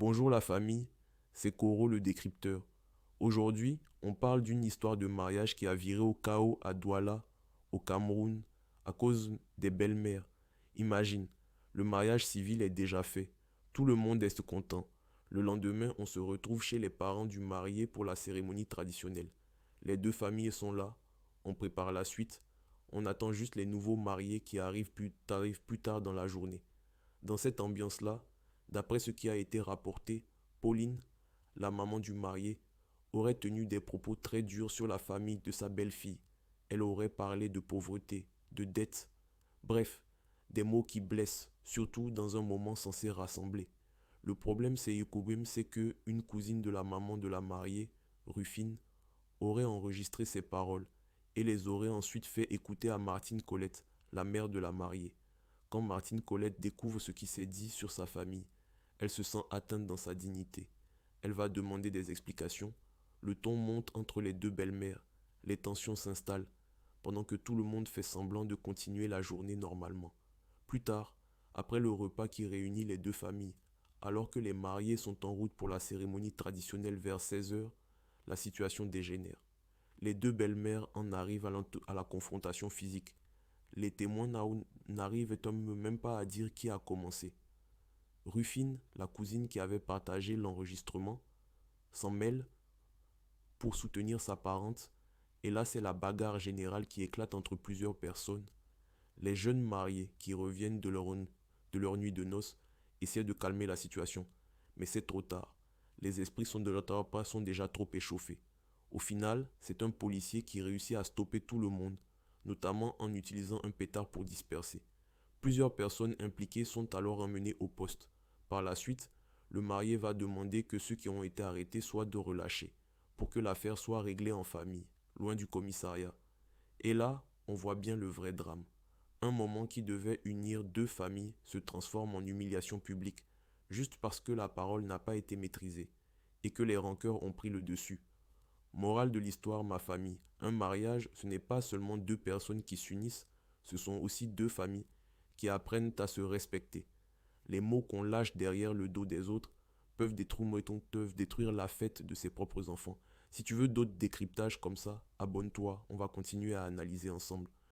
Bonjour la famille, c'est Koro le décrypteur. Aujourd'hui, on parle d'une histoire de mariage qui a viré au chaos à Douala, au Cameroun, à cause des belles-mères. Imagine, le mariage civil est déjà fait. Tout le monde est content. Le lendemain, on se retrouve chez les parents du marié pour la cérémonie traditionnelle. Les deux familles sont là, on prépare la suite, on attend juste les nouveaux mariés qui arrivent plus tard dans la journée. Dans cette ambiance-là, d'après ce qui a été rapporté, Pauline, la maman du marié, aurait tenu des propos très durs sur la famille de sa belle-fille. Elle aurait parlé de pauvreté, de dette, bref, des mots qui blessent, surtout dans un moment censé rassembler. Le problème, c'est que une cousine de la maman de la mariée, Rufine, aurait enregistré ces paroles et les aurait ensuite fait écouter à Martine Colette, la mère de la mariée. Quand Martine Colette découvre ce qui s'est dit sur sa famille, elle se sent atteinte dans sa dignité. Elle va demander des explications. Le ton monte entre les deux belles-mères. Les tensions s'installent, pendant que tout le monde fait semblant de continuer la journée normalement. Plus tard, après le repas qui réunit les deux familles, alors que les mariés sont en route pour la cérémonie traditionnelle vers 16 heures, la situation dégénère. Les deux belles-mères en arrivent à la confrontation physique. Les témoins n'arrivent même pas à dire qui a commencé. Rufine, la cousine qui avait partagé l'enregistrement, s'en mêle pour soutenir sa parente, et là c'est la bagarre générale qui éclate entre plusieurs personnes. Les jeunes mariés qui reviennent de leur nuit de noces essaient de calmer la situation, mais c'est trop tard. Les esprits sont de l'autre part sont déjà trop échauffés. Au final, c'est un policier qui réussit à stopper tout le monde, notamment en utilisant un pétard pour disperser. Plusieurs personnes impliquées sont alors emmenées au poste. Par la suite, le marié va demander que ceux qui ont été arrêtés soient de relâchés, pour que l'affaire soit réglée en famille, loin du commissariat. Et là, on voit bien le vrai drame. Un moment qui devait unir deux familles se transforme en humiliation publique, juste parce que la parole n'a pas été maîtrisée, et que les rancœurs ont pris le dessus. Morale de l'histoire, ma famille, un mariage, ce n'est pas seulement deux personnes qui s'unissent, ce sont aussi deux familles qui apprennent à se respecter. Les mots qu'on lâche derrière le dos des autres peuvent détruire la fête de ses propres enfants. Si tu veux d'autres décryptages comme ça, abonne-toi, on va continuer à analyser ensemble.